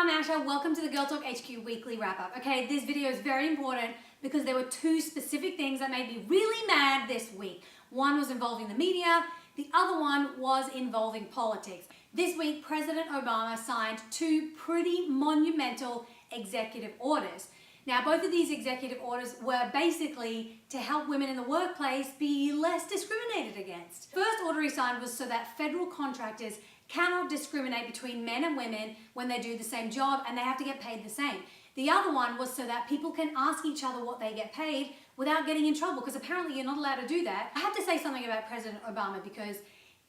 I'm Asha. Welcome to the Girl Talk HQ weekly wrap-up. Okay, this video is very important because there were two specific things that made me really mad this week. One was involving the media, the other one was involving politics. This week, President Obama signed two pretty monumental executive orders. Now, both of these executive orders were basically to help women in the workplace be less discriminated against. The first order he signed was so that federal contractors cannot discriminate between men and women when they do the same job and they have to get paid the same. The other one was so that people can ask each other what they get paid without getting in trouble, because apparently you're not allowed to do that. I have to say something about President Obama, because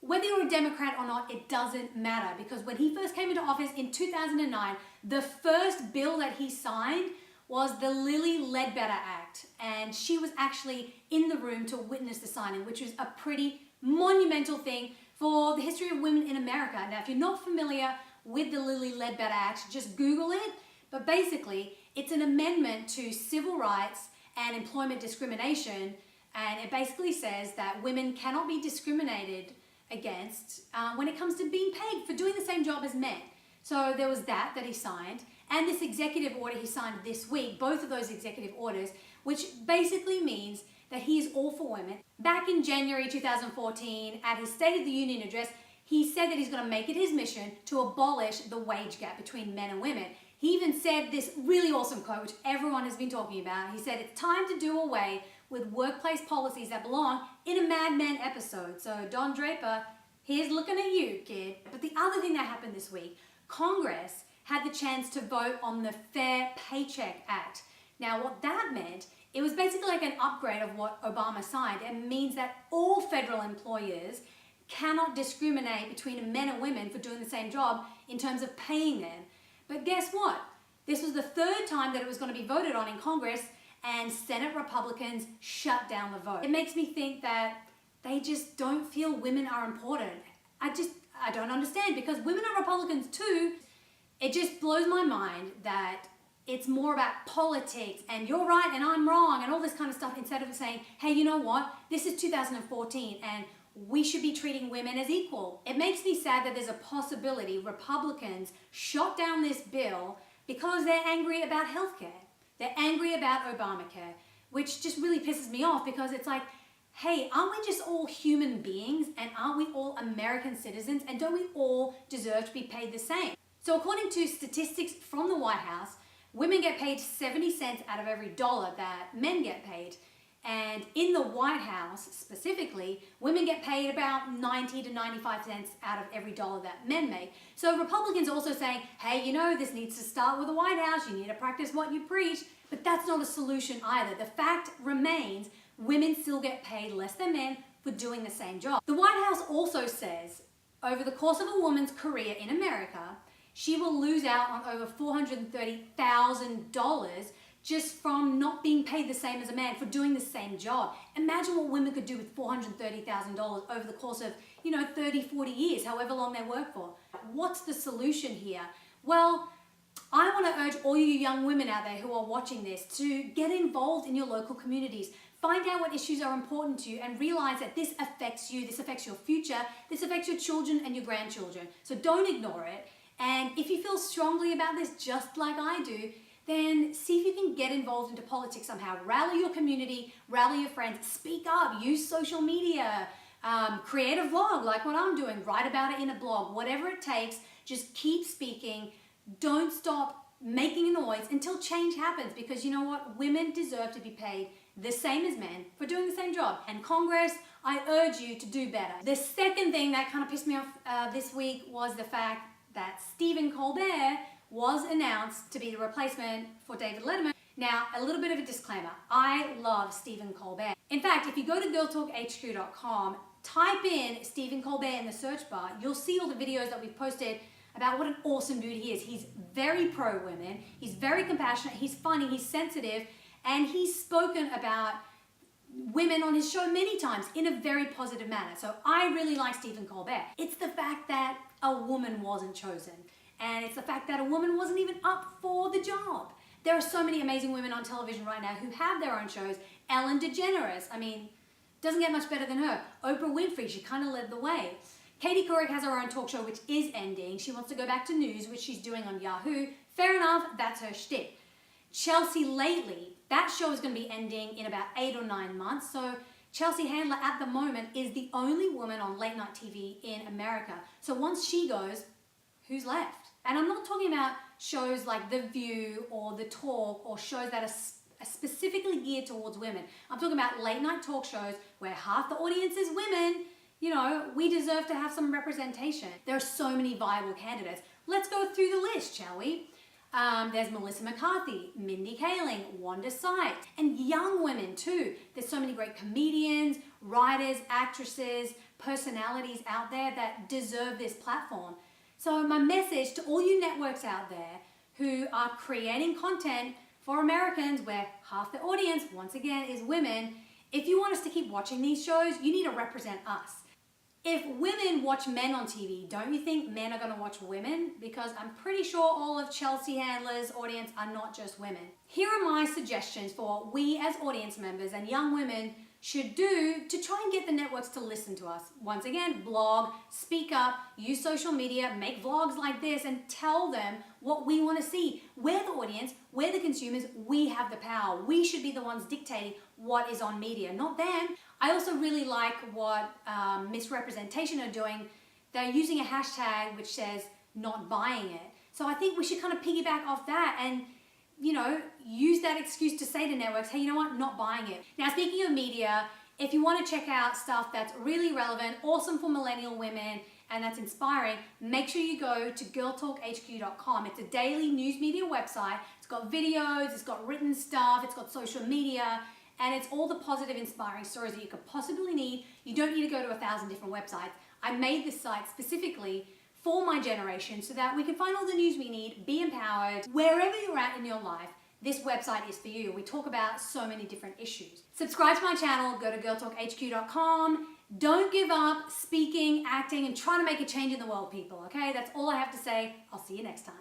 whether you're a Democrat or not, it doesn't matter, because when he first came into office in 2009, the first bill that he signed was the Lilly Ledbetter Act, and she was actually in the room to witness the signing, which was a pretty monumental thing for the history of women in America. Now, if you're not familiar with the Lilly Ledbetter Act, just Google it, but basically, it's an amendment to civil rights and employment discrimination, and it basically says that women cannot be discriminated against when it comes to being paid for doing the same job as men. So there was that he signed, and this executive order he signed this week, both of those executive orders, which basically means that he is all for women. Back in January 2014, at his State of the Union address, he said that he's going to make it his mission to abolish the wage gap between men and women. He even said this really awesome quote, which everyone has been talking about. He said, "It's time to do away with workplace policies that belong in a Mad Men episode." So Don Draper, here's looking at you, kid. But the other thing that happened this week, Congress had the chance to vote on the Fair Paycheck Act. Now, what that meant, it was basically like an upgrade of what Obama signed. It means that all federal employers cannot discriminate between men and women for doing the same job in terms of paying them. But guess what? This was the third time that it was going to be voted on in Congress, and Senate Republicans shut down the vote. It makes me think that they just don't feel women are important. I don't understand, because women are Republicans too. It just blows my mind that it's more about politics and you're right and I'm wrong and all this kind of stuff, instead of saying, hey, you know what? This is 2014 and we should be treating women as equal. It makes me sad that there's a possibility Republicans shot down this bill because they're angry about healthcare. They're angry about Obamacare, which just really pisses me off, because it's like, hey, aren't we just all human beings, and aren't we all American citizens, and don't we all deserve to be paid the same? So according to statistics from the White House, women get paid 70 cents out of every dollar that men get paid. And in the White House specifically, women get paid about 90 to 95 cents out of every dollar that men make. So Republicans are also saying, hey, you know, this needs to start with the White House. You need to practice what you preach. But that's not a solution either. The fact remains, women still get paid less than men for doing the same job. The White House also says, over the course of a woman's career in America, she will lose out on over $430,000 just from not being paid the same as a man for doing the same job. Imagine what women could do with $430,000 over the course of, 30, 40 years, however long they work for. What's the solution here? Well, I want to urge all you young women out there who are watching this to get involved in your local communities. Find out what issues are important to you and realize that this affects you, this affects your future, this affects your children and your grandchildren. So don't ignore it. And if you feel strongly about this, just like I do, then see if you can get involved into politics somehow. Rally your community, rally your friends, speak up, use social media, create a vlog like what I'm doing, write about it in a blog, whatever it takes, just keep speaking. Don't stop making a noise until change happens, because you know what? Women deserve to be paid the same as men for doing the same job. And Congress, I urge you to do better. The second thing that kind of pissed me off this week was the fact that Stephen Colbert was announced to be the replacement for David Letterman. Now, a little bit of a disclaimer. I love Stephen Colbert. In fact, if you go to girltalkhq.com, type in Stephen Colbert in the search bar, you'll see all the videos that we've posted about what an awesome dude he is. He's very pro-women, he's very compassionate, he's funny, he's sensitive, and he's spoken about women on his show many times in a very positive manner. So I really like Stephen Colbert. It's the fact that a woman wasn't chosen, and it's the fact that a woman wasn't even up for the job. There are so many amazing women on television right now who have their own shows. Ellen DeGeneres, doesn't get much better than her. Oprah Winfrey, she kind of led the way. Katie Couric has her own talk show, which is ending. She wants to go back to news, which she's doing on Yahoo. Fair enough, that's her shtick. Chelsea Lately, that show is going to be ending in about 8 or 9 months. So Chelsea Handler at the moment is the only woman on late night TV in America. So once she goes, who's left? And I'm not talking about shows like The View or The Talk or shows that are specifically geared towards women. I'm talking about late night talk shows where half the audience is women. You know, we deserve to have some representation. There are so many viable candidates. Let's go through the list, shall we? There's Melissa McCarthy, Mindy Kaling, Wanda Sykes, and young women too. There's so many great comedians, writers, actresses, personalities out there that deserve this platform. So my message to all you networks out there who are creating content for Americans where half the audience, once again, is women, if you want us to keep watching these shows, you need to represent us. If women watch men on TV, don't you think men are going to watch women? Because I'm pretty sure all of Chelsea Handler's audience are not just women. Here are my suggestions for what we as audience members and young women should do to try and get the networks to listen to us. Once again, blog, speak up, use social media, make vlogs like this and tell them what we want to see. We're the audience, we're the consumers, we have the power. We should be the ones dictating what is on media, not them. I also really like what Misrepresentation are doing. They're using a hashtag which says not buying it. So I think we should kind of piggyback off that and use that excuse to say to networks, hey, you know what, not buying it. Now, speaking of media, if you want to check out stuff that's really relevant, awesome for millennial women, and that's inspiring, make sure you go to girltalkhq.com. It's a daily news media website. It's got videos, it's got written stuff, it's got social media, and it's all the positive, inspiring stories that you could possibly need. You don't need to go to 1,000 different websites. I made this site specifically for my generation so that we can find all the news we need, be empowered. Wherever you're at in your life, this website is for you. We talk about so many different issues. Subscribe to my channel, go to girltalkhq.com. Don't give up speaking, acting, and trying to make a change in the world, people, okay? That's all I have to say. I'll see you next time.